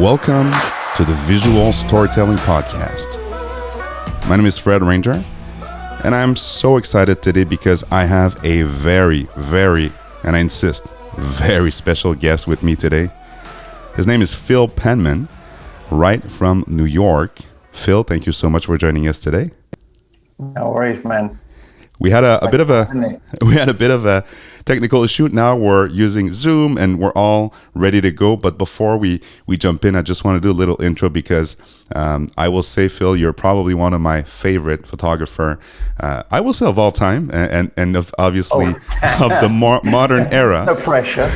Welcome to the Visual Storytelling Podcast. My name is Fred Ranger, and I'm so excited today because I have a very, and I insist, very special guest with me today. His name is Phil Penman, right from New York. Phil, thank you so much for joining us today. No worries, man. We had a bit of a technical issue. Now we're using Zoom and we're all ready to go. But before we jump in, I just want to do a little intro because I will say, Phil, you're probably one of my favorite photographer. I will say of all time and of obviously of the more modern era. No pressure.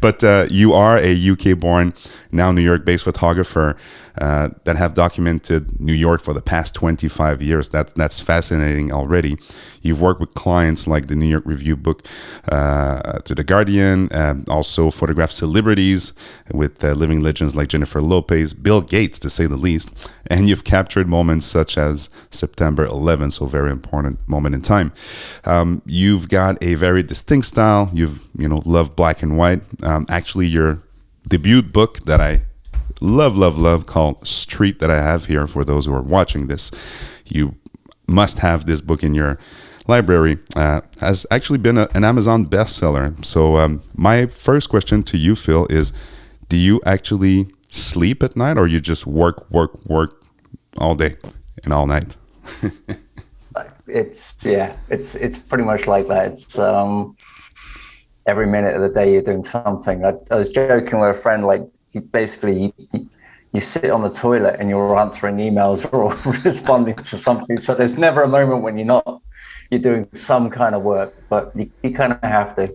But you are a UK-born, now New York-based photographer that have documented New York for the past 25 years. That's fascinating already. You've worked with clients like the New York Review book, to The Guardian, also photographed celebrities with living legends like Jennifer Lopez, Bill Gates, to say the least. And you've captured moments such as September 11th, so very important moment in time. You've got a very distinct style. You've love black and white. Actually, your debut book that I love called Street, that I have here for those who are watching this, you must have this book in your library, has actually been an Amazon bestseller. So my first question to you, Phil, is do you actually sleep at night, or you just work all day and all night? It's pretty much like that. It's every minute of the day you're doing something. I was joking with a friend, like you sit on the toilet and you're answering emails or responding to something. So there's never a moment when you're doing some kind of work, but you kind of have to,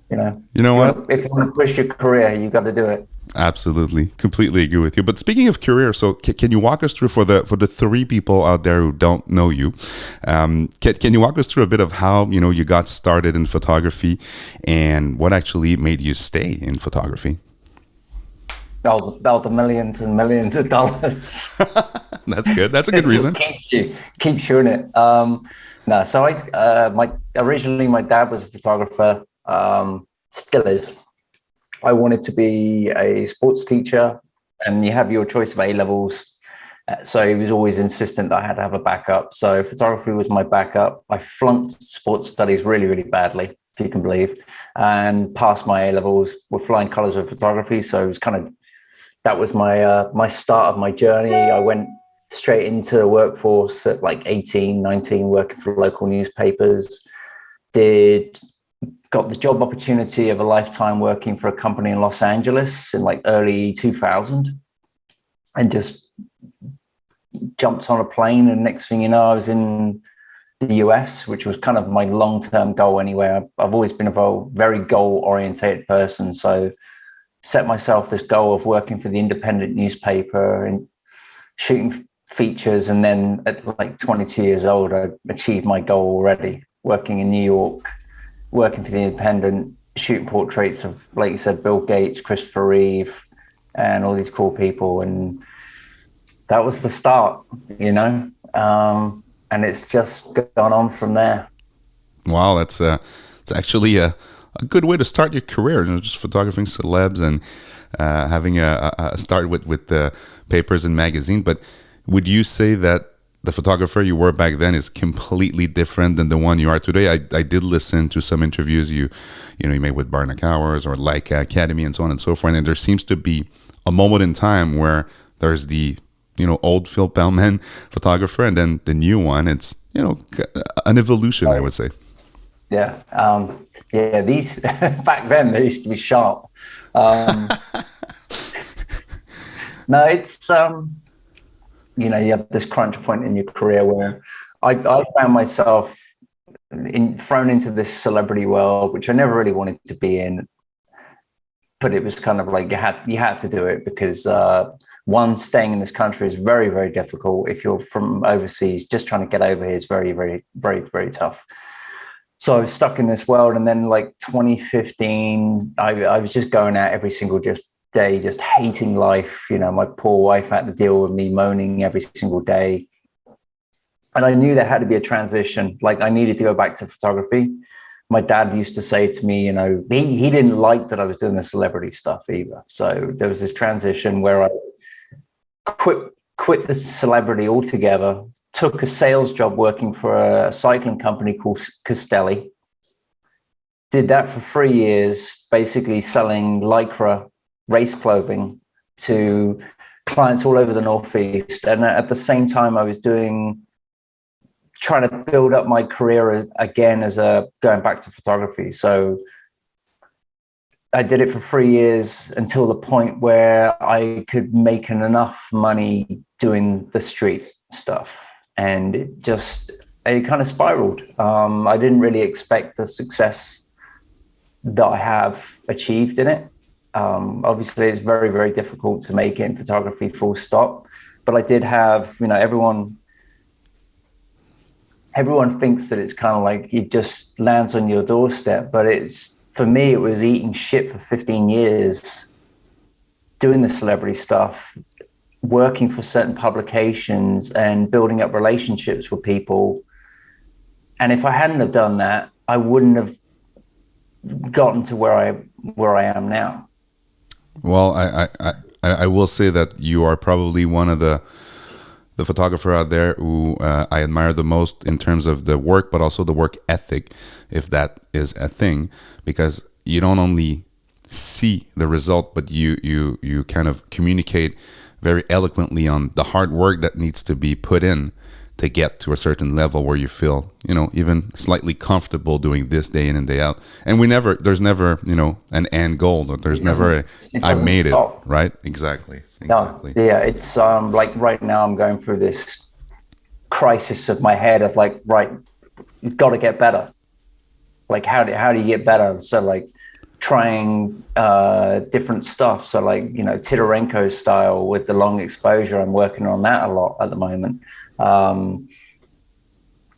You know what? If you want to push your career, you got to do it. Absolutely. Completely agree with you. But speaking of career, so can you walk us through for the three people out there who don't know you, can you walk us through a bit of how, you got started in photography and what actually made you stay in photography? All the millions and millions of dollars. That's good. That's a good reason. Keeps you in it. So originally my dad was a photographer, still is. I wanted to be a sports teacher, and you have your choice of A-levels. So he was always insistent that I had to have a backup. So photography was my backup. I flunked sports studies really, really badly, if you can believe, and passed my A-levels with flying colors of photography. So it was that was my start of my journey. I went straight into the workforce at like 18, 19, working for local newspapers. Got the job opportunity of a lifetime working for a company in Los Angeles in like early 2000, and just jumped on a plane. And next thing you know, I was in the US, which was kind of my long-term goal anyway. I've always been a very goal-orientated person. So set myself this goal of working for the independent newspaper and shooting features. And then at like 22 years old, I achieved my goal already, working in New York, working for the independent, shooting portraits of, like you said, Bill Gates, Christopher Reeve, and all these cool people. And that was the start, and it's just gone on from there. Wow, it's actually a good way to start your career, just photographing celebs and having a start with the papers and magazine. But would you say that the photographer you were back then is completely different than the one you are today? I did listen to some interviews you made with Barnack Hours or Leica Academy and so on and so forth, and there seems to be a moment in time where there's the old Phil Penman photographer and then the new one. It's an evolution, I would say. Yeah. These back then they used to be sharp. No, it's you have this crunch point in your career where I found myself thrown into this celebrity world, which I never really wanted to be in. But it was kind of like you had to do it because staying in this country is very, very difficult. If you're from overseas, just trying to get over here is very, very, very, very tough. So I was stuck in this world. And then like 2015, I was just going out every single day, just hating life. My poor wife had to deal with me moaning every single day. And I knew there had to be a transition. Like I needed to go back to photography. my dad used to say to me, he didn't like that I was doing the celebrity stuff either. So there was this transition where I quit the celebrity altogether, took a sales job working for a cycling company called Castelli. Did that for 3 years, basically selling Lycra race clothing to clients all over the Northeast. And at the same time, I was trying to build up my career again going back to photography. So I did it for 3 years until the point where I could make enough money doing the street stuff. And it kind of spiraled. I didn't really expect the success that I have achieved in it. Obviously, it's very, very difficult to make it in photography, full stop. But I did have, everyone thinks that it's kind of like it just lands on your doorstep. But for me, it was eating shit for 15 years, doing the celebrity stuff, working for certain publications and building up relationships with people. And if I hadn't have done that, I wouldn't have gotten to where I am now. Well, I will say that you are probably one of the photographer out there who I admire the most in terms of the work, but also the work ethic, if that is a thing, because you don't only see the result, but you kind of communicate very eloquently on the hard work that needs to be put in to get to a certain level where you feel, even slightly comfortable doing this day in and day out. And there's never, an end goal. There's never I made stop. It, right? Exactly. No, yeah, it's like right now I'm going through this crisis of my head of like, right, you've got to get better. Like, how do you get better? So like trying different stuff. So like, Titarenko style with the long exposure, I'm working on that a lot at the moment.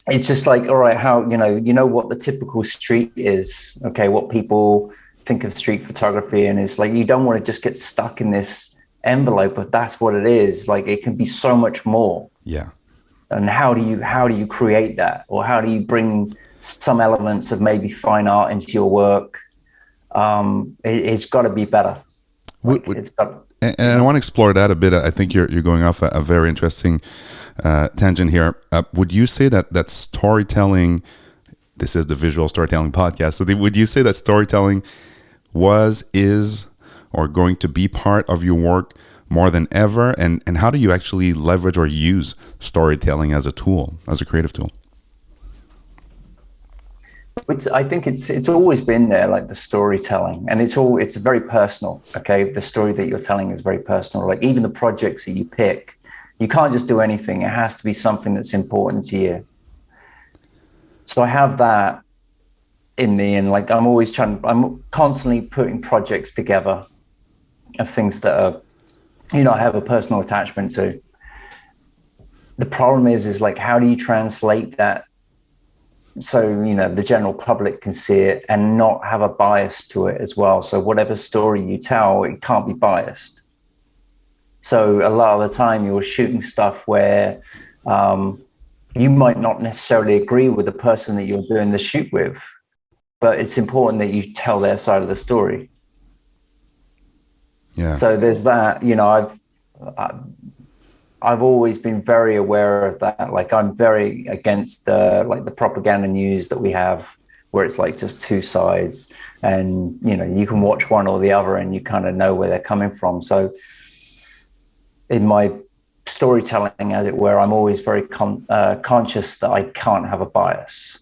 It's just like, all right, how, what the typical street is, okay, what people think of street photography, and it's like, you don't want to just get stuck in this envelope, but that's what it is. Like, it can be so much more. Yeah. And how do you create that? Or how do you bring some elements of maybe fine art into your work? It's got to be better. And I want to explore that a bit. I think you're going off a very interesting tangent here. Would you say that storytelling, this is the visual storytelling podcast, so would you say that storytelling is or going to be part of your work more than ever? And how do you actually leverage or use storytelling as a tool, as a creative tool? I think it's always been there, like the storytelling, and it's very personal. Okay, the story that you're telling is very personal. Like even the projects that you pick, you can't just do anything. It has to be something that's important to you. So I have that in me, and like I'm constantly putting projects together of things that are, I have a personal attachment to. The problem is like, how do you translate that so the general public can see it and not have a bias to it as well? So whatever story you tell, it can't be biased. So a lot of the time you're shooting stuff where you might not necessarily agree with the person that you're doing the shoot with, but it's important that you tell their side of the story. Yeah. So there's that. I've always been very aware of that. Like I'm very against the propaganda news that we have, where it's like just two sides, and you can watch one or the other, and you kind of know where they're coming from. So in my storytelling, as it were, I'm always very conscious that I can't have a bias.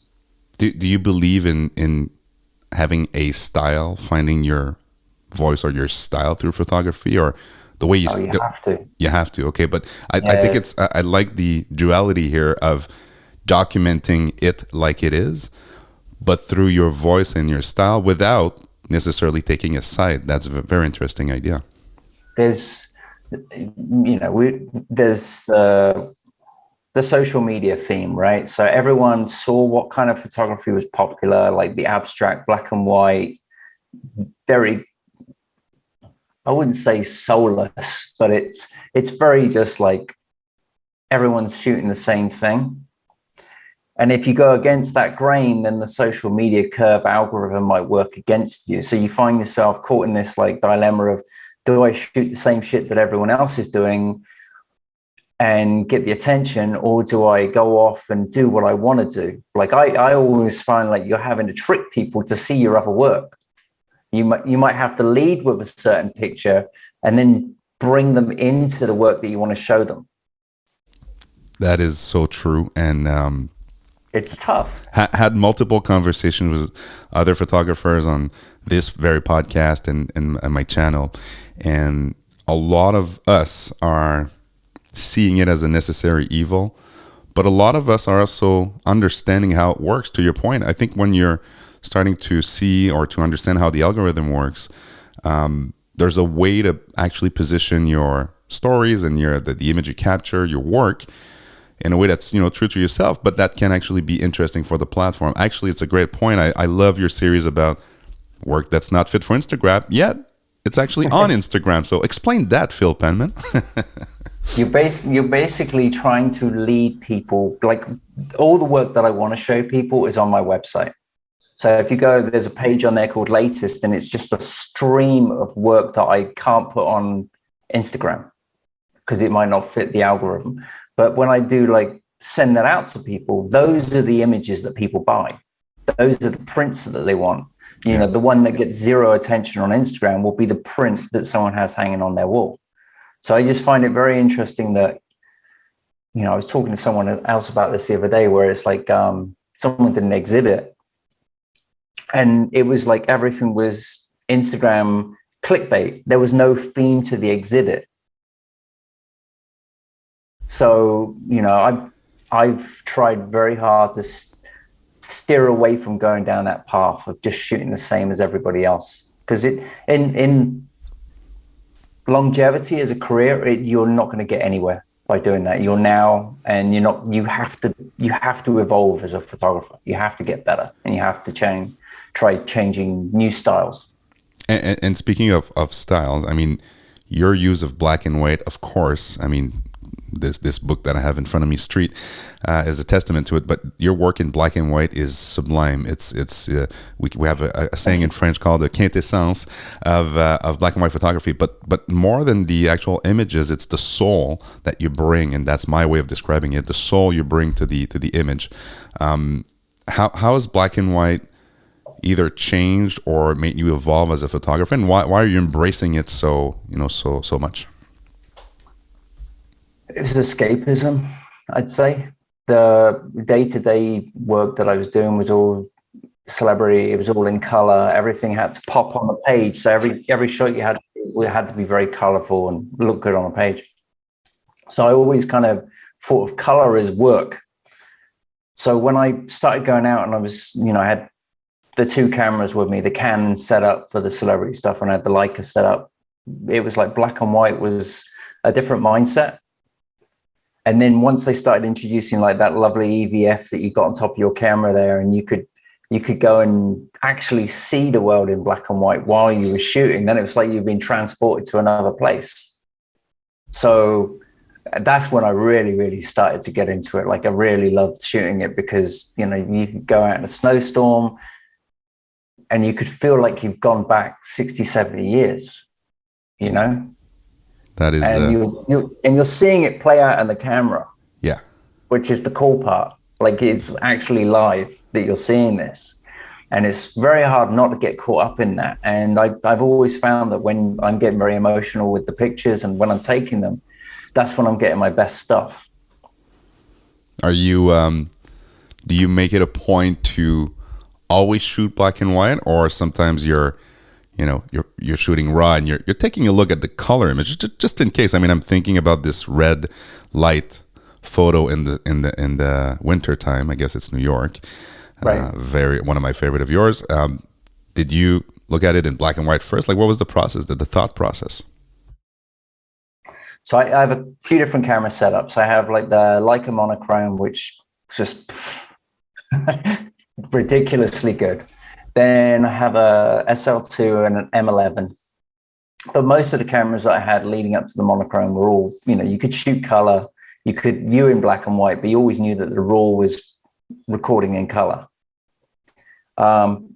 Do you believe in having a style, finding your voice or your style through photography, or the way you have to? You have to. Okay, but I think I like the duality here of documenting it like it is, but through your voice and your style without necessarily taking a side. That's a very interesting idea. There's the social media theme, right? So everyone saw what kind of photography was popular, like the abstract, black and white, very, I wouldn't say soulless, but it's very just like everyone's shooting the same thing. And if you go against that grain, then the social media curve algorithm might work against you. So you find yourself caught in this like dilemma of, do I shoot the same shit that everyone else is doing and get the attention, or do I go off and do what I want to do? Like I always find like you're having to trick people to see your other work. You might have to lead with a certain picture and then bring them into the work that you want to show them. That is so true. And it's tough. Had multiple conversations with other photographers on this very podcast and my channel. And a lot of us are seeing it as a necessary evil, but a lot of us are also understanding how it works. To your point, I think when you're starting to see or to understand how the algorithm works, there's a way to actually position your stories and the image you capture, your work, in a way that's true to yourself, but that can actually be interesting for the platform. Actually, it's a great point. I love your series about work that's not fit for Instagram, yet it's actually on Instagram. So explain that, Phil Penman. You're basically trying to lead people. Like all the work that I want to show people is on my website. So if you go, there's a page on there called Latest, and it's just a stream of work that I can't put on Instagram because it might not fit the algorithm. But when I do like send that out to people, those are the images that people buy. Those are the prints that they want. The one that gets zero attention on Instagram will be the print that someone has hanging on their wall. So I just find it very interesting that, I was talking to someone else about this the other day, where it's like someone did an exhibit and it was like everything was Instagram clickbait. There was no theme to the exhibit. So, I've tried very hard to steer away from going down that path of just shooting the same as everybody else. Because in longevity as a career, you're not going to get anywhere by doing that. You have to evolve as a photographer. You have to get better, and you have to try changing new styles. And speaking of styles, I mean, your use of black and white, of course, I mean, this book that I have in front of me, Street, is a testament to it. But your work in black and white is sublime. We have a saying in French called the quintessence of black and white photography. But more than the actual images, it's the soul that you bring, and that's my way of describing it. The soul you bring to the image. How has black and white either changed or made you evolve as a photographer, and why are you embracing it so much? It was escapism, I'd say. The day-to-day work that I was doing was all celebrity. It was all in color. Everything had to pop on the page. So every shot you had to be very colorful and look good on a page. So I always kind of thought of color as work. So when I started going out and I was, I had the two cameras with me, the Canon set up for the celebrity stuff, and I had the Leica set up. It was like black and white was a different mindset. And then once they started introducing like that lovely EVF that you got on top of your camera there, and you could go and actually see the world in black and white while you were shooting, then it was like you've been transported to another place. So that's when I really, really started to get into it. Like I really loved shooting it because, you could go out in a snowstorm and you could feel like you've gone back 60, 70 years, That is, and you're seeing it play out on the camera. Yeah, which is the cool part. Like it's actually live that you're seeing this, and it's very hard not to get caught up in that. And I've always found that when I'm getting very emotional with the pictures and when I'm taking them, that's when I'm getting my best stuff. Are you? Do you make it a point to always shoot black and white, or sometimes you're shooting raw and you're taking a look at the color image just in case? I mean, I'm thinking about this red light photo in the winter time. I guess it's New York. Right. One of my favorite of yours. Did you look at it in black and white first? Like, what was the process, the thought process? So I have a few different camera setups. I have like the Leica monochrome, which is just ridiculously good. Then I have a SL2 and an M11. But most of the cameras that I had leading up to the monochrome were all, you could shoot color, you could view in black and white, but you always knew that the raw was recording in color.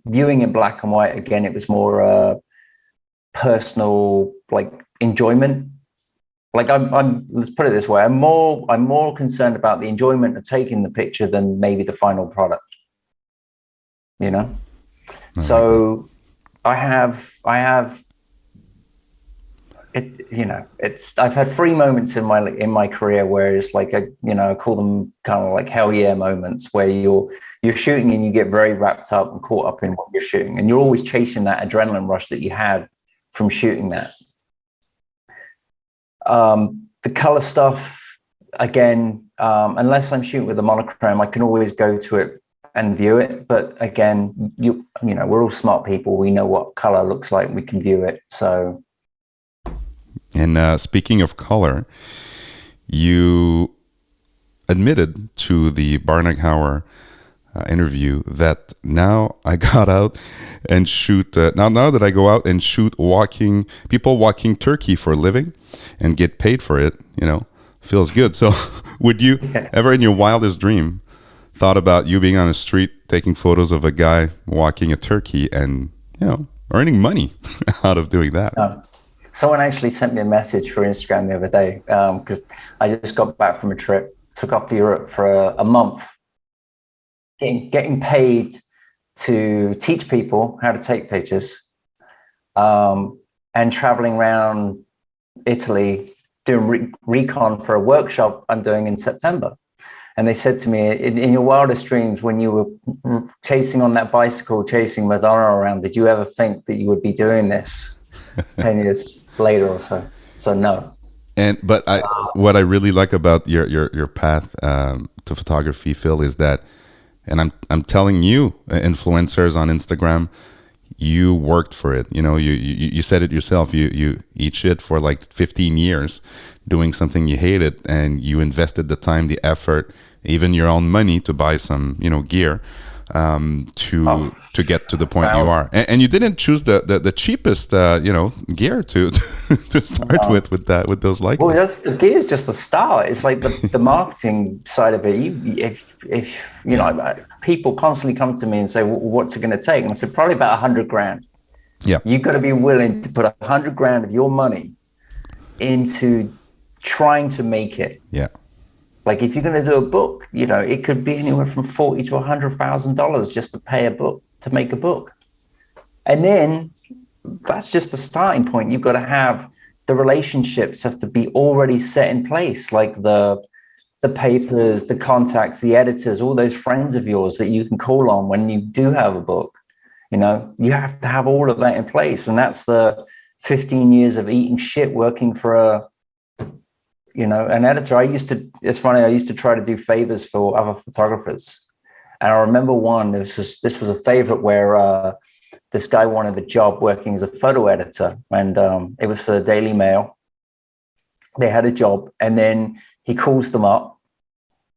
Viewing in black and white, again, it was more personal, like enjoyment. Like I'm let's put it this way, I'm more concerned about the enjoyment of taking the picture than maybe the final product, you know. So I have it, you know, I've had 3 moments in my career where it's like, I call them kind of like hell yeah moments, where you're shooting and you get very wrapped up and caught up in what you're shooting, and you're always chasing that adrenaline rush that you had from shooting that. The color stuff, again, unless I'm shooting with a monochrome, I can always go to it and view it. But again, you know, we're all smart people. We know what color looks like. We can view it. So. And speaking of color, you admitted to the Barnaghauer interview that now I got out and shoot. Now that I go out and shoot people walking turkey for a living and get paid for it, you know, feels good. So, would you ever, in your wildest dream, thought about you being on the street taking photos of a guy walking a turkey and, you know, earning money out of doing that? Someone actually sent me a message for Instagram the other day, because I just got back from a trip, took off to Europe for a month, getting paid to teach people how to take pictures, and traveling around Italy doing recon for a workshop I'm doing in September. And they said to me, in your wildest dreams, when you were chasing on that bicycle, chasing Madonna around, did you ever think that you would be doing this 10 years later or so? So no. But what I really like about your path to photography, Phil, is that, and I'm telling you, influencers on Instagram, you worked for it. You know, you said it yourself. You eat shit for like 15 years doing something you hated, and you invested the time, the effort, even your own money to buy some, you know, gear to get to the point you are. And you didn't choose the cheapest you know, gear to start with those Leicas. Well, the gear is just the start. It's like the marketing side of it. If you know, people constantly come to me and say, well, what's it going to take? And I said, probably about $100,000. Yeah, you've got to be willing to put $100,000 of your money into trying to make it. Yeah. Like if you're going to do a book, you know, it could be anywhere from $40,000 to $100,000 just to pay a book, to make a book. And then that's just the starting point. You've got to have the relationships have to be already set in place, like the papers, the contacts, the editors, all those friends of yours that you can call on when you do have a book. You know, you have to have all of that in place. And that's the 15 years of eating shit working for an editor. It's funny, I used to try to do favors for other photographers. And I remember this was a favorite where this guy wanted a job working as a photo editor. And it was for the Daily Mail. They had a job. And then he calls them up,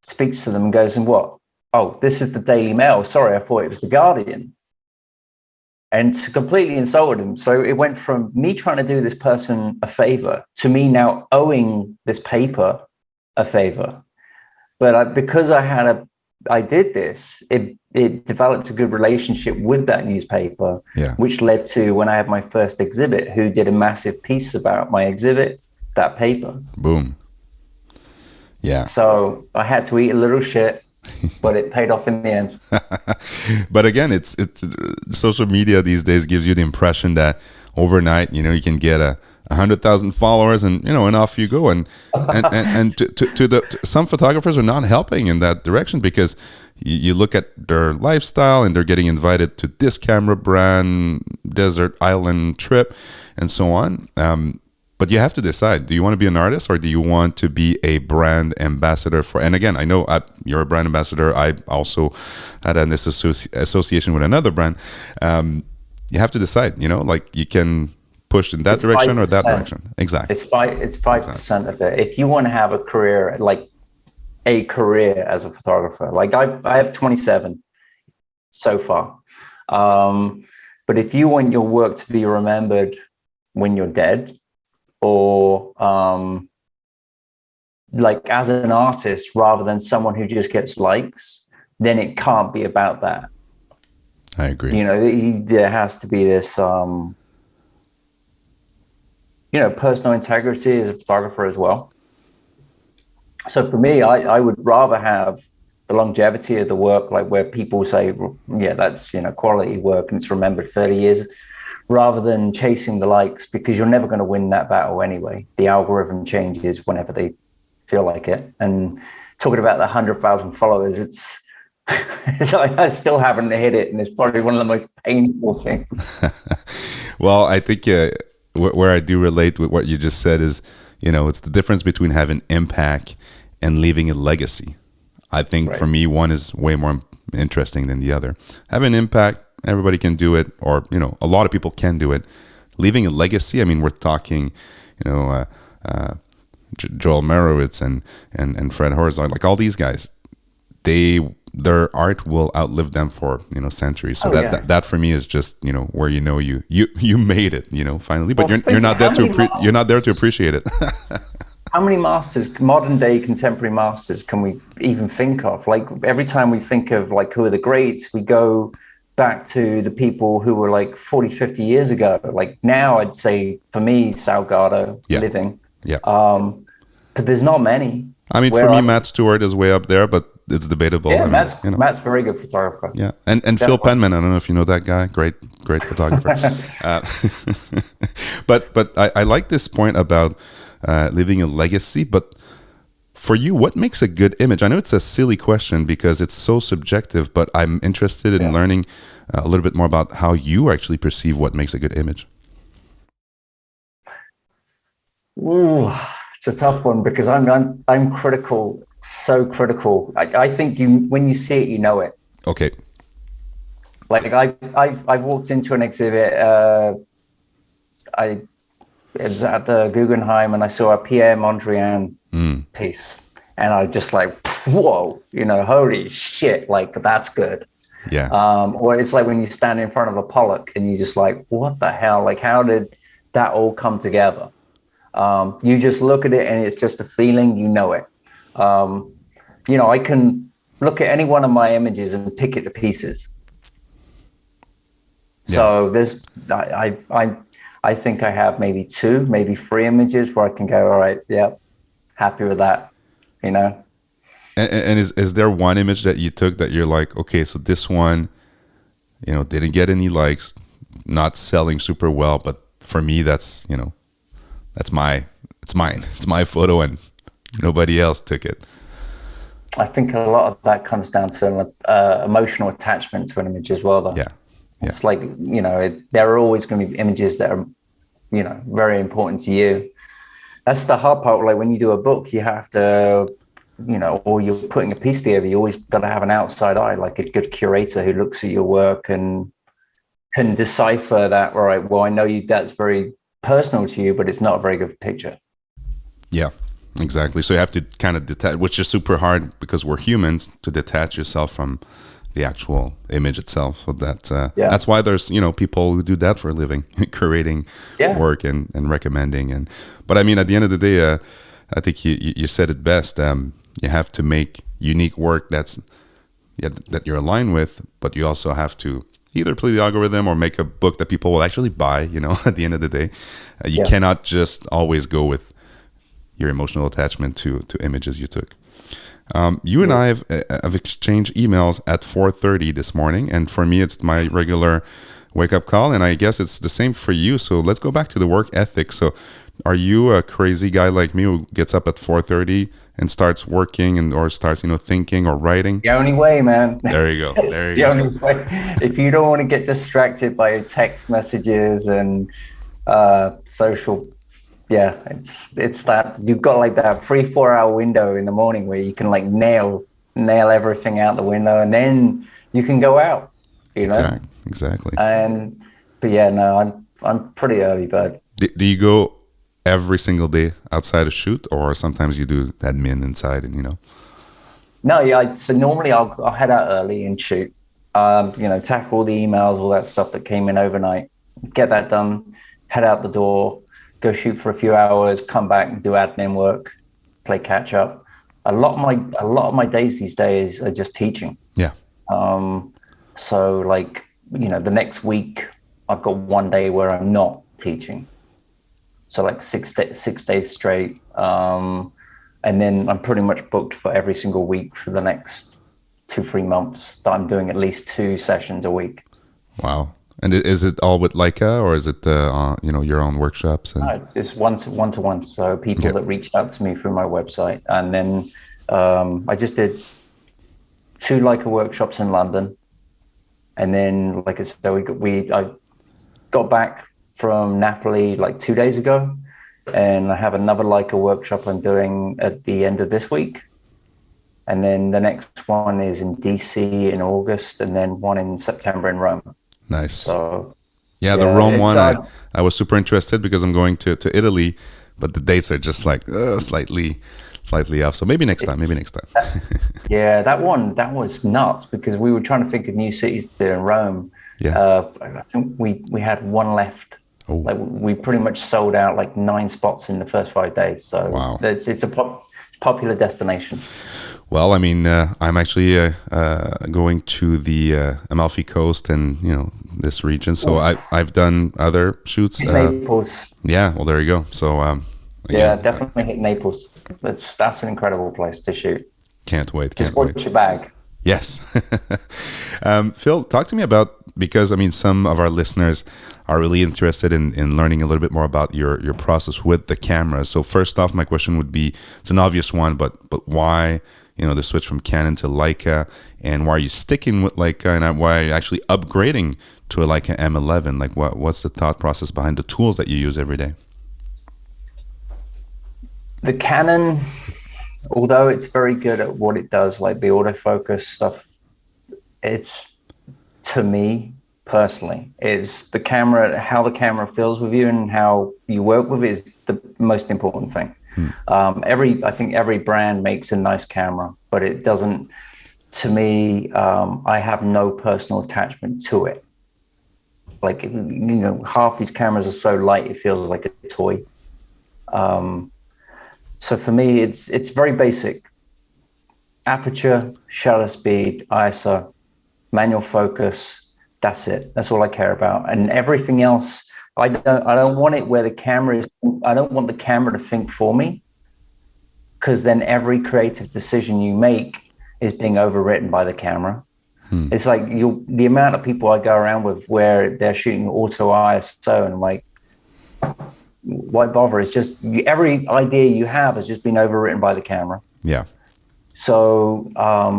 speaks to them and goes, and what? Oh, this is the Daily Mail. Sorry, I thought it was the Guardian. And completely insulted him. So it went from me trying to do this person a favor to me now owing this paper a favor. But because I did this, it developed a good relationship with that newspaper, which led to when I had my first exhibit, who did a massive piece about my exhibit, that paper. Boom. Yeah. So I had to eat a little shit, but it paid off in the end. But again, it's social media these days gives you the impression that overnight, you know, you can get 100,000 followers and, you know, and off you go. And some photographers are not helping in that direction, because you look at their lifestyle and they're getting invited to this camera brand, desert island trip, and so on. But you have to decide, do you want to be an artist or do you want to be a brand ambassador for, and again, I know you're a brand ambassador. I also had an association with another brand. You have to decide, you know, like you can push in that direction 5%. Or that direction. Exactly. It's 5% of it. If you want to have a career, like a career as a photographer, like I have 27 so far. But if you want your work to be remembered when you're dead, or like as an artist rather than someone who just gets likes, then it can't be about that. I agree. You know, there has to be this, you know, personal integrity as a photographer as well. So for me, I would rather have the longevity of the work, like where people say, yeah, that's, you know, quality work and it's remembered 30 years, rather than chasing the likes, because you're never going to win that battle anyway. The algorithm changes whenever they feel like it. And talking about the 100,000 followers, it's like I still haven't hit it, and it's probably one of the most painful things. Well, I think where I do relate with what you just said is, you know, it's the difference between having impact and leaving a legacy. I think for me, one is way more interesting than the other. Having impact, everybody can do it, or, you know, a lot of people can do it. Leaving a legacy, I mean, we're talking, you know, Joel Merowitz and Fred Horzar, like all these guys, their art will outlive them for, you know, centuries. So that for me is just, you know, where you know you made it, you know, finally. But you're not there to appreciate it. How many masters, modern day contemporary masters, can we even think of? Like every time we think of like who are the greats, we go back to the people who were like 40, 50 years ago. Like now I'd say for me, Salgado living. Yeah. But there's not many. I mean, for me, Matt Stewart is way up there, but it's debatable. Yeah, I mean, you know. Matt's a very good photographer. Yeah, and Phil Penman, I don't know if you know that guy. Great photographer. But I like this point about leaving a legacy. But for you, what makes a good image? I know it's a silly question because it's so subjective, but I'm interested in learning a little bit more about how you actually perceive what makes a good image. Ooh, it's a tough one because I'm critical, so critical. I think when you see it, you know it. Okay. Like I've walked into an exhibit. It was at the Guggenheim, and I saw a Pierre Mondrian piece, and I just like, whoa, you know, holy shit, like that's good. Yeah. Or it's like when you stand in front of a Pollock and you just like, what the hell? Like, how did that all come together? You just look at it and it's just a feeling, you know it. You know, I can look at any one of my images and pick it to pieces. Yeah. So I think I have maybe 2, maybe 3 images where I can go, all right, yeah, happy with that, you know? And is there one image that you took that you're like, okay, so this one, you know, didn't get any likes, not selling super well, but for me, that's, you know, it's mine. It's my photo and nobody else took it. I think a lot of that comes down to an emotional attachment to an image as well, though. Yeah. It's like, you know, there are always going to be images that are, you know, very important to you. That's the hard part. Like when you do a book, you have to, you know, or you're putting a piece together, you always got to have an outside eye, like a good curator who looks at your work and can decipher that, all right, well, I know that's very personal to you, but it's not a very good picture. Yeah, exactly. So you have to kind of detach, which is super hard because we're humans, to detach yourself from the actual image itself. So that's why there's, you know, people who do that for a living, curating work and recommending. But I mean, at the end of the day, I think you said it best. You have to make unique work that you're aligned with, but you also have to either play the algorithm or make a book that people will actually buy, you know, at the end of the day. You cannot just always go with your emotional attachment to images you took. You and I have exchanged emails at 4:30 this morning, and for me, it's my regular wake-up call, and I guess it's the same for you. So let's go back to the work ethic. So are you a crazy guy like me who gets up at 4:30 and starts working or starts, you know, thinking or writing? The only way, man. There you go. There you go. Only way. If you don't want to get distracted by text messages and social, it's that you've got like that 3-4 hour window in the morning where you can like nail everything out the window, and then you can go out, you know. Exactly. But yeah, no, I'm pretty early bird. Do you go every single day outside a shoot, or sometimes you do admin inside and, you know? No, yeah. So normally I'll head out early and shoot, you know, tackle all the emails, all that stuff that came in overnight, get that done, head out the door, go shoot for a few hours, come back and do admin work, play catch up. A lot of my days these days are just teaching. Yeah. So like, the next week I've got one day where I'm not teaching. So like 6 days straight. And then I'm pretty much booked for every single week for the next 2-3 months that I'm doing at least 2 sessions a week. Wow. And is it all with Leica, or is it your own workshops? And No, it's one to one. So people that reached out to me through my website, and then I just did 2 Leica workshops in London, and then like I said, I got back from Napoli like 2 days ago, and I have another Leica workshop I'm doing at the end of this week, and then the next one is in DC in August, and then one in September in Rome. nice. So Yeah, the Rome one, I was super interested because I'm going to Italy, but the dates are just like slightly off. So maybe next time. Yeah, that was nuts because we were trying to think of new cities to do in Rome. Yeah. I think we had one left. Oh. Like we pretty much sold out like 9 spots in the first 5 days. So wow. It's a popular destination. Well, I mean, I'm actually going to the Amalfi Coast and this region. So I've done other shoots. Naples. Yeah. Well, there you go. So yeah, definitely hit Naples. That's an incredible place to shoot. Can't wait. Just watch your bag. Yes. Phil, talk to me about, because I mean, some of our listeners are really interested in learning a little bit more about your process with the camera. So first off, my question would be, it's an obvious one, but why the switch from Canon to Leica, and why are you sticking with Leica, and why are you actually upgrading to a Leica M11? Like what's the thought process behind the tools that you use every day? The Canon, although it's very good at what it does, like the autofocus stuff, it's, to me personally, it's the camera, how the camera feels with you and how you work with it is the most important thing. I think every brand makes a nice camera, but it doesn't, to me, I have no personal attachment to it. Like, half these cameras are so light, it feels like a toy. So for me, it's very basic. Aperture, shutter speed, ISO, manual focus. That's it. That's all I care about. And everything else, I don't want it where the camera is. I don't want the camera to think for me, because then every creative decision you make is being overwritten by the camera. It's like the amount of people I go around with where they're shooting auto ISO, and I'm like, why bother? It's just every idea you have has just been overwritten by the camera. Yeah. So, I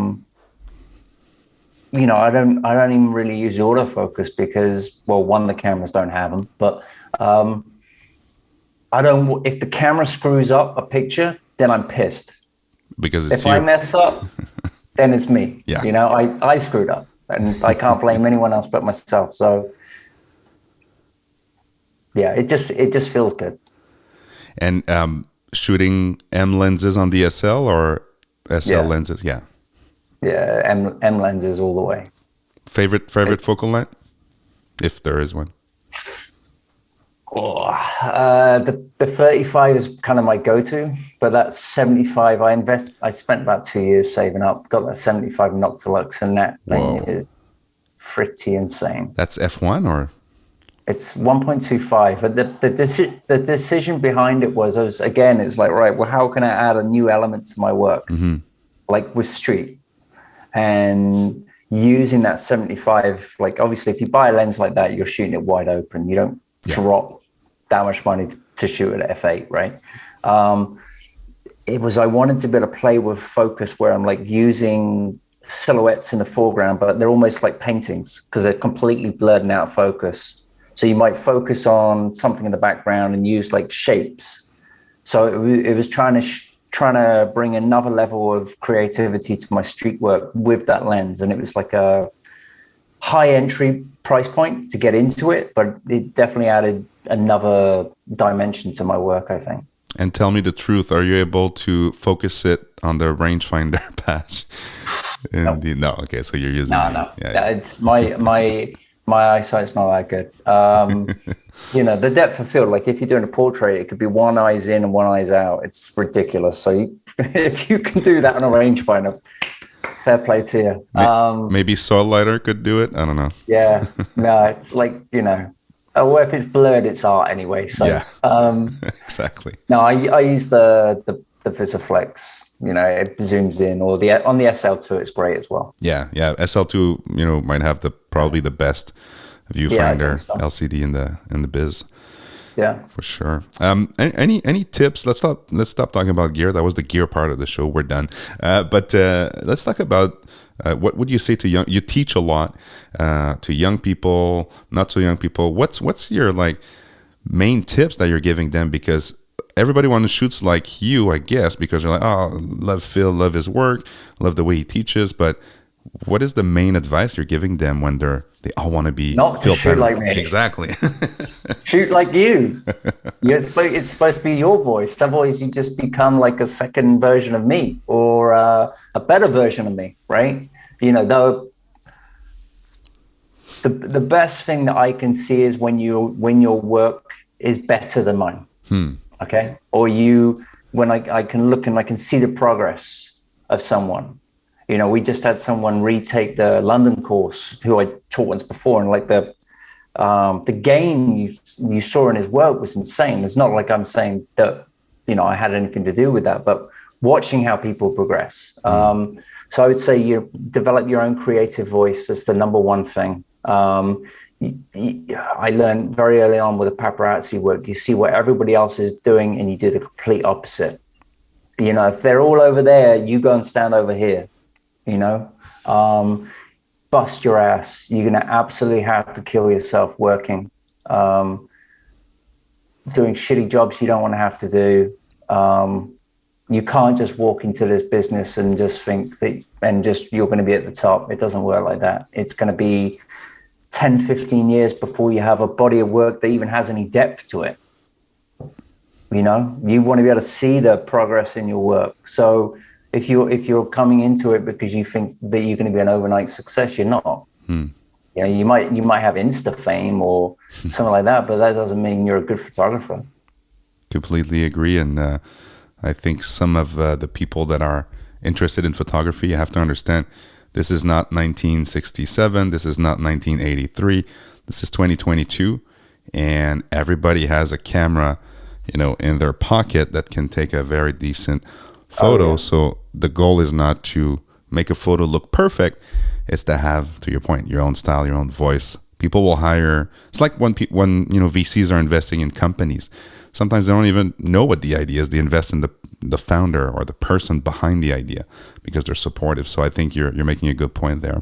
don't even really use autofocus because, well, one, the cameras don't have them, but if the camera screws up a picture, then I'm pissed. Because it's if I mess up, then it's me. Yeah. I screwed up, and I can't blame anyone else but myself. So yeah, it just feels good. And shooting M lenses on the SL or SL lenses? Yeah. Yeah, M lenses all the way. Favorite focal length, if there is one? The 35 is kind of my go-to, but that 75, I spent about 2 years saving up, got that 75 Noctilux, and that thing is pretty insane. That's f1 or? It's 1.25, but the decision behind it was it's like, right, well, how can I add a new element to my work? Like with street, and using that 75, like obviously if you buy a lens like that, you're shooting it wide open. You don't drop that much money to shoot at f8, right? I wanted to be able to play with focus where I'm like using silhouettes in the foreground, but they're almost like paintings because they're completely blurred and out of focus. So you might focus on something in the background and use like shapes. So it was trying to bring another level of creativity to my street work with that lens. And it was like a high entry price point to get into it, but it definitely added another dimension to my work, I think. And tell me the truth, are you able to focus it on the rangefinder patch? No. Okay, so you're using it's my eyesight's not that good. The depth of field, like if you're doing a portrait, it could be one eye's in and one eye's out. It's ridiculous. So if you can do that on a rangefinder, fair play to you. Maybe Soul Lighter could do it. I don't know. Yeah, no, it's like, well, if it's blurred, it's art anyway. So, yeah, exactly. No, I use the VisiFlex. It zooms in, or on the SL2, it's great as well. Yeah. SL2, might have probably the best viewfinder LCD in the biz. Yeah, for sure. Any tips? Let's stop talking about gear. That was the gear part of the show. We're done. But let's talk about what would you say to you teach a lot to young people, not so young people. What's your main tips that you're giving them? Because everybody wants to shoot like you, I guess, because they're like, oh, love Phil, love his work, love the way he teaches. But what is the main advice you're giving them when they all want to be not Phil to shoot Penman? like me? Exactly. Shoot like you. It's supposed to be your voice. Otherwise, you just become like a second version of me, or a better version of me, right? The best thing that I can see is when your work is better than mine. Okay, or when I can look and I can see the progress of someone. We just had someone retake the London course who I taught once before, and the gain you saw in his work was insane. It's not like I'm saying that I had anything to do with that, but watching how people progress. So I would say you develop your own creative voice. That's the number one thing. I learned very early on with the paparazzi work. You see what everybody else is doing, and you do the complete opposite. If they're all over there, you go and stand over here. Bust your ass. You're going to absolutely have to kill yourself working, doing shitty jobs you don't want to have to do. You can't just walk into this business and just think that you're going to be at the top. It doesn't work like that. It's going to be 10, 15 years before you have a body of work that even has any depth to it. You want to be able to see the progress in your work. So if you're coming into it because you think that you're going to be an overnight success, you're not. You might have Insta fame or something like that, but that doesn't mean you're a good photographer. Completely agree. And I think some of the people that are interested in photography, you have to understand this is not 1967. This is not 1983. This is 2022. And everybody has a camera, in their pocket that can take a very decent photo. Yeah. So the goal is not to make a photo look perfect. It's to have, to your point, your own style, your own voice. People will hire. It's like when VCs are investing in companies. Sometimes they don't even know what the idea is. They invest in the founder or the person behind the idea because they're supportive. So I think you're making a good point there.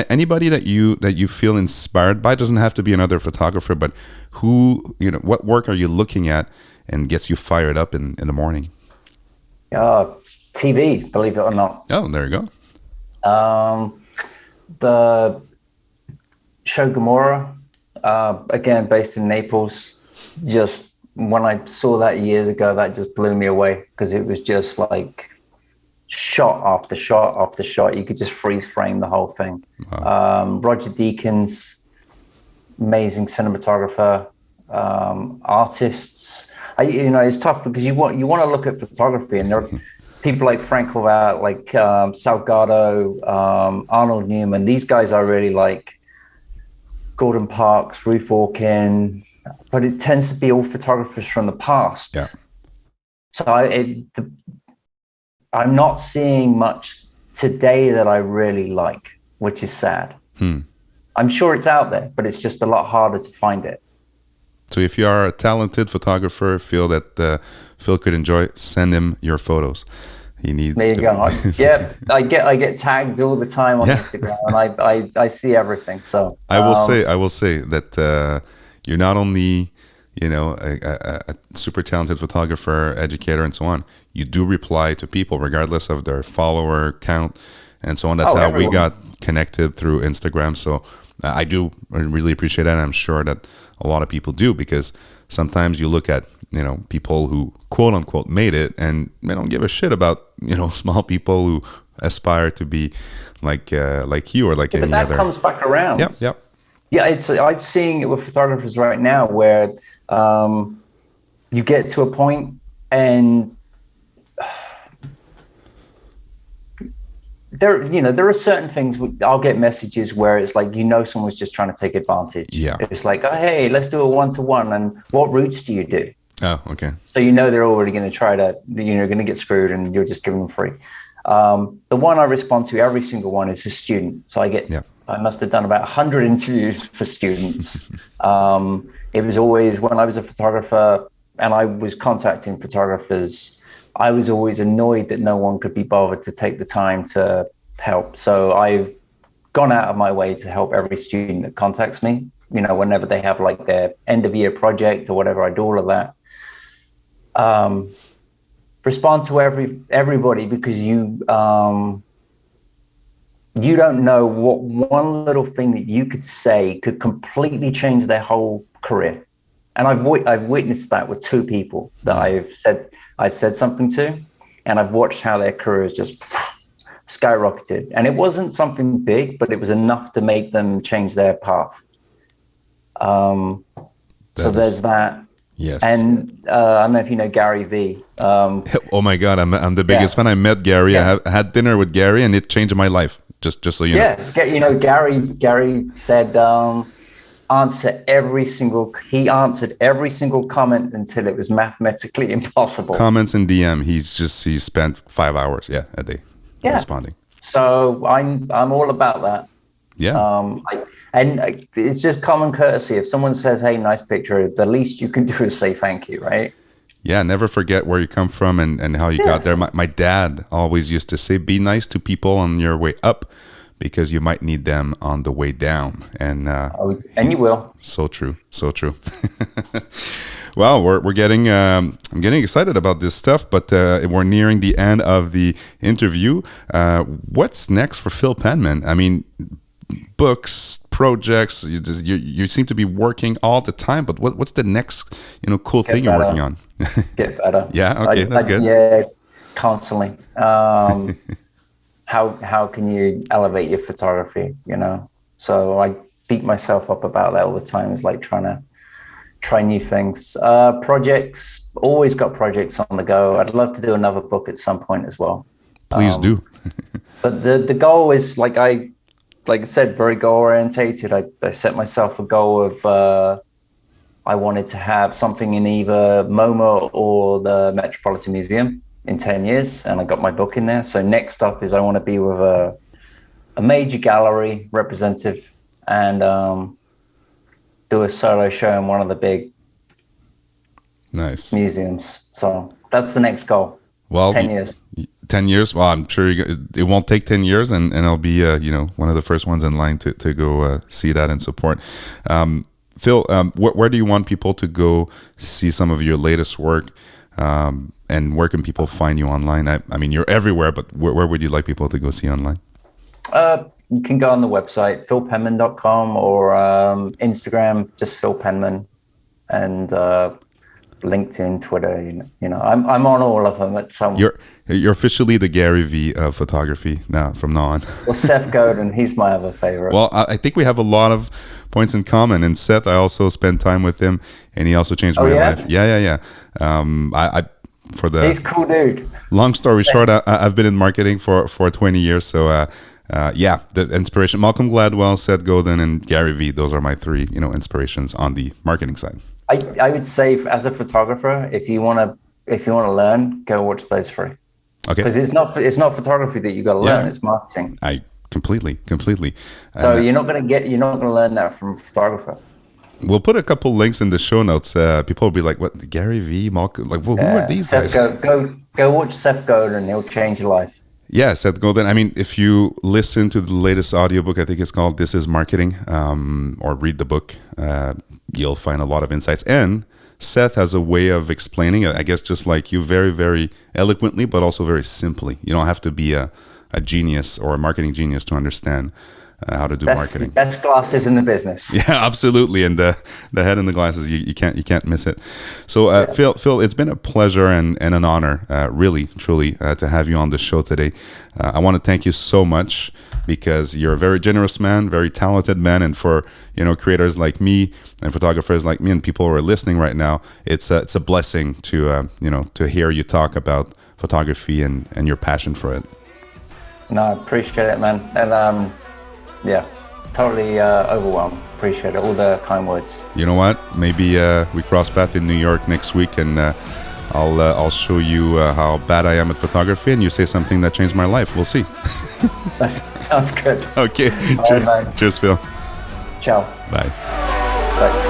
Anybody that you feel inspired by, doesn't have to be another photographer, but who, what work are you looking at and gets you fired up in the morning? TV, believe it or not. Oh, there you go. The show Gomorrah, again, based in Naples. Just when I saw that years ago, that just blew me away because it was just like shot after shot after shot. You could just freeze frame the whole thing. Wow. Roger Deakins, amazing cinematographer, artists. It's tough because you want to look at photography, and there are people like Frank Horvat, like Salgado, Arnold Newman. These guys I really like. Gordon Parks, Ruth Orkin, but it tends to be all photographers from the past. Yeah. So I'm not seeing much today that I really like, which is sad. I'm sure it's out there, but it's just a lot harder to find it. So if you are a talented photographer, feel that Phil could enjoy, send him your photos. He needs. There you go. Yeah, I get tagged all the time on Instagram, and I see everything. So I will say that you're not only a super talented photographer, educator, and so on. You do reply to people regardless of their follower count and so on. That's how we got connected through Instagram. So I really appreciate that, and I'm sure that a lot of people do, because sometimes you look at people who quote unquote made it and they don't give a shit about small people who aspire to be like you or like any other. But that comes back around. Yep. Yeah, I'm seeing it with photographers right now where you get to a point and there are certain things I'll get messages where it's like, someone's just trying to take advantage. Yeah. It's like, oh, hey, let's do a 1-to-1. And what routes do you do? Oh, okay. So they're already going to try to, going to get screwed, and you're just giving them free. The one I respond to, every single one, is a student. So I must have done about 100 interviews for students. It was always, when I was a photographer and I was contacting photographers, I was always annoyed that no one could be bothered to take the time to help. So I've gone out of my way to help every student that contacts me, whenever they have like their end of year project or whatever. I do all of that. Respond to everybody, because you don't know what one little thing that you could say could completely change their whole career. And I've witnessed that with 2 people that I've said something to, and I've watched how their careers just skyrocketed. And it wasn't something big, but it was enough to make them change their path. So there's that. Yes. And I don't know if you know Gary V. Oh my God, I'm the biggest fan. I met Gary. Yeah. I had dinner with Gary, and it changed my life. Just so you know. Yeah, Gary said answered every single comment until it was mathematically impossible. Comments in DM. He spent 5 hours a day responding. So I'm all about that. Yeah. It's just common courtesy. If someone says, hey, nice picture, the least you can do is say thank you, right? Yeah, never forget where you come from and how you got there. My dad always used to say, be nice to people on your way up, because you might need them on the way down. And you will. So true. So true. Well, we're getting I'm getting excited about this stuff, but we're nearing the end of the interview. What's next for Phil Penman? I mean, books, projects, you seem to be working all the time, but what's the next cool thing you're working on? Get better. Yeah, okay, that's good. Yeah, constantly. How can you elevate your photography, So I beat myself up about that all the time. It's like trying to try new things. Projects, always got projects on the go. I'd love to do another book at some point as well. Please do. But the goal is, like I said, very goal orientated. I set myself a goal of I wanted to have something in either MoMA or the Metropolitan Museum in 10 years, and I got my book in there. So next up is I want to be with a major gallery representative and do a solo show in one of the big museums. So that's the next goal. Well, 10 years. 10 years. Well, I'm sure it won't take 10 years, and I'll be one of the first ones in line to go see that and support. Phil, where do you want people to go see some of your latest work? And where can people find you online? I mean, you're everywhere, but where would you like people to go see online? You can go on the website, philpenman.com, or Instagram, just Phil Penman, and LinkedIn, Twitter. I'm on all of them at some. You're officially the Gary V of photography now, from now on. Well, Seth Godin, he's my other favorite. Well, I think we have a lot of points in common. And Seth, I also spent time with him, and he also changed my life. Yeah. He's a cool dude. Long story short, I've been in marketing for 20 years. So, the inspiration: Malcolm Gladwell, Seth Godin, and Gary V. Those are my 3, inspirations on the marketing side. I would say, as a photographer, if you want to learn, go watch those 3. Okay. Because it's not photography that you got to learn; it's marketing. I completely. So you're not going to learn that from a photographer. We'll put a couple links in the show notes. People will be like, "What? Gary V, Malcolm? Like, who are these guys?" Go watch Seth Godin; he'll change your life. Yeah, Seth Godin. I mean, if you listen to the latest audiobook, I think it's called "This Is Marketing," or read the book, you'll find a lot of insights. And Seth has a way of explaining it, I guess, just like you, very, very eloquently, but also very simply. You don't have to be a genius or a marketing genius to understand how to do marketing. Best glasses in the business. Yeah, absolutely. And the head and the glasses, you can't miss it. So Phil, it's been a pleasure and an honor, really, truly, to have you on the show today. I want to thank you so much, because you're a very generous man, very talented man, and for creators like me and photographers like me and people who are listening right now, it's a blessing to to hear you talk about photography and your passion for it. No, I appreciate it, man. And yeah, totally overwhelmed. Appreciate it. All the kind words. You know what? Maybe we cross paths in New York next week, and I'll show you how bad I am at photography, and you say something that changed my life. We'll see. Sounds good. Okay. All right, Cheers, Phil. Ciao. Bye. Bye.